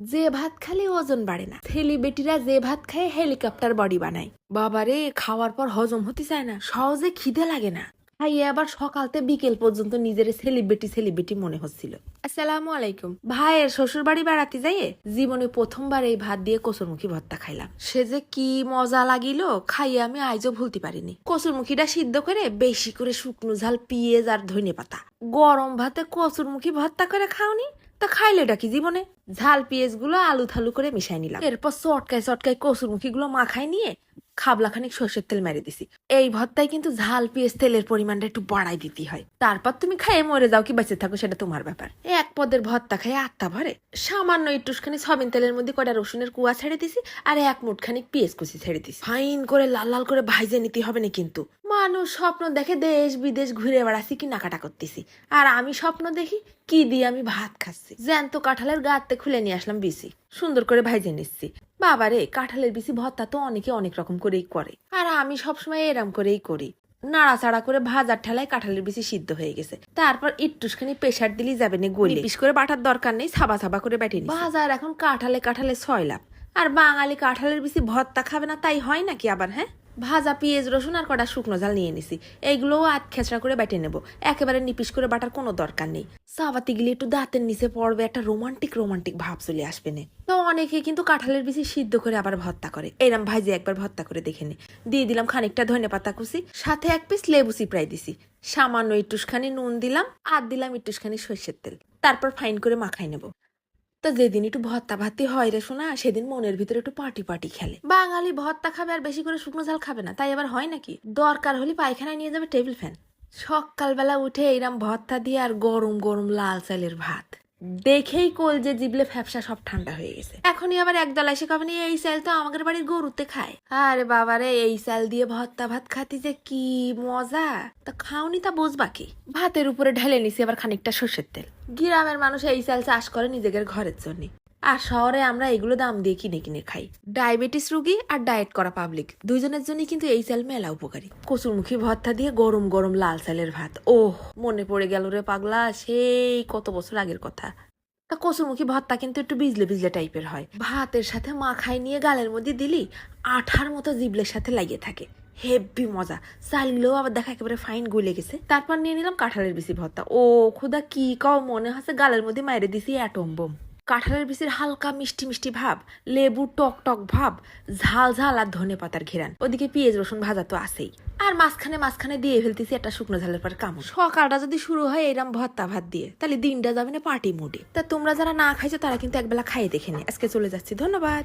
যে ভাত খালে ওজন বাড়ে না, সেলিব্রিটিরা যে ভাত খায় হেলিকপ্টার বডি বানায়। বাবারে, খাওয়ার পর হজম হতে চায় না, সহজে খিদে লাগে না। খাইয়ে আবার সকালতে বিকেল পর্যন্ত নিজের সেলিব্রিটি মনে হচ্ছিল। আসসালামু আলাইকুম। ভাইয়ের শ্বশুর বাড়ি বেড়াতে যাইয়ে জীবনে প্রথমবার এই ভাত দিয়ে কচুরমুখী ভর্তা খাইলাম। সে যে কি মজা লাগিল, খাইয়ে আমি আজও ভুলতে পারিনি। কচুরমুখীটা সিদ্ধ করে বেশি করে শুকনো ঝাল, পেঁয়াজ আর ধনে পাতা, গরম ভাতে কচুরমুখী ভর্তা করে খাওনি তা খাইলেটা কি জীবনে? ঝাল পেঁয়াজ গুলো আলু থালু করে মিশাই নিলাম, এরপর চটকায় কচুরমুখী গুলো মাখাই নিয়ে খাবলা খানিক সর্ষের তেল মেরে দিছি। এই ভর্তায় কিন্তু ঝাল পেঁয়াজ তেলের পরিমাণটা একটু বাড়াই দিতে হয়। তারপর তুমি খাইয়ে মরে যাও কি বেঁচে থাকো সেটা তোমার ব্যাপার। এক পদের ভর্তা খাই আত্মা ভরে। সামান্য একটুখানি সয়াবিন তেলের মধ্যে কটা রসুনের কুয়া ছেড়ে দিছি আর এক মুঠ খানিক পেঁয়াজ কুচি ছেড়ে দিছি। ফাইন করে লাল লাল করে ভাইজে নিতে হবে না কিন্তু। মানুষ স্বপ্ন দেখে দেশ বিদেশ ঘুরে বেড়াচ্ছি, কেনাকাটা করতেছি, আর আমি স্বপ্ন দেখি কি দিয়ে আমি ভাত খাচ্ছি। জ্যান্ত কাঁঠালের গাতে খুলে নিয়ে আসলাম বিসি, সুন্দর করে ভাইজে নিচ্ছি। বাবারে, কাঁঠালের বিসি ভর্তা তো অনেকে অনেক রকম করেই করে, আর আমি সবসময় এরম করেই করি। নাড়াচাড়া করে ভাজার ঠেলায় কাঁঠালের বিসি সিদ্ধ হয়ে গেছে। তারপর একটুখানি প্রেসার দিলেই যাবে না, গলি পিস করে বাটার দরকার নেই, সাবা সাবা করে বেটে নি। বাজার এখন কাঁঠালে ছয় লাভ, আর বাঙালি কাঁঠালের বিসি ভর্তা খাবে না তাই হয় নাকি আবার? হ্যাঁ, ভাজা পেঁয়াজ রসুন আর কটা শুকনো ঝাল নিয়ে নিছি, এইগুলোও আধ খেচড়া করে বেটে নেবো। একেবারে নিপিস করে বাটার কোনো দরকার নেই। চাবাতি গিলে একটু দাঁতের নিচে পড়বে, একটা রোমান্টিক ভাব চলে আসবে না। তো অনেকে কিন্তু কাঁঠালের বিচি সিদ্ধ করে আবার ভর্তা করে, এরম ভাইজে একবার ভর্তা করে দেখে নে। দিয়ে দিলাম খানিকটা ধনে পাতা কুচি, সাথে এক পিস লেবু চিপড়াই দিছি, সামান্য একটুখানি নুন দিলাম, আর দিলাম একটুখানি সর্ষের তেল। তারপর ফাইন করে মাখাই নেবো। তো যেদিন একটু ভর্তা ভাতি হয় রে শোনা, সেদিন মনের ভিতরে একটু পার্টি খেলে। বাঙালি ভর্তা খাবে আর বেশি করে শুকনো ঝাল খাবে না, তাই আবার হয় নাকি? দরকার হলে পায়খানায় নিয়ে যাবে টেবিল ফ্যান। সকালবেলা উঠে এইরাম ভর্তা দিয়ে আর গরম গরম লাল চালের ভাত দেখেই কোল যে জিবলে ফ্যাপসা সব ঠান্ডা হয়ে গেছে। এখনই আবার একদল এসে খাবে, এই চাল তো আমাদের বাড়ির গরুতে খায়। আরে বাবারে, এই চাল দিয়ে ভর্তা ভাত খাতি যে কি মজা, তা খাওনি তা বুঝবা কি? ভাতের উপরে ঢেলে নিছি আবার খানিকটা সর্ষের তেল। গ্রামের মানুষ এই চাল চাষ করে নিজেদের ঘরের জন্য, আর শহরে আমরা এগুলো দাম দিয়ে কিনে খাই। ডায়াবেটিস রোগী আর ডায়েট করা পাবলিক দুইজনের জন্য কিন্তু এই চাল মেলা উপকারী। কচুরমুখী ভর্তা দিয়ে গরম গরম লাল চালের ভাত, ওহ মনে পড়ে গেল রে পাগলা, সেই কত বছর আগের কথা। তা কচুরমুখী ভর্তা কিন্তু একটু বিজলে টাইপের হয়, ভাতের সাথে মাখাই নিয়ে গালের মধ্যে দিলি আঠার মতো জিবলের সাথে লাগিয়ে থাকে, হেভি মজা। চালগুলোও আবার দেখা একেবারে ফাইন গলে গেছে। তারপর নিয়ে নিলাম কাঁঠালের বিচি ভর্তা। ও খুদা, কি কও, মনে হচ্ছে গালের মধ্যে মাইরে দিছি অ্যাটম বোম। কাঁঠালের বিচির হালকা মিষ্টি ভাব, লেবু টক ভাব, ঝাল আর ধনে পাতার ঘেরান, ওদিকে পেঁয়াজ রসুন ভাজা তো আছেই, আর মাঝখানে দিয়ে ফেলতেছি একটা শুকনো ঝালের পর কামড়। সকালটা যদি শুরু হয় এরম ভর্তা ভাত দিয়ে, তাহলে দিনটা যাবে না পার্টি মুডে। তা তোমরা যারা না খাইছো তারা কিন্তু একবেলা খাইয়ে দেখে নে। আজকে চলে যাচ্ছি, ধন্যবাদ।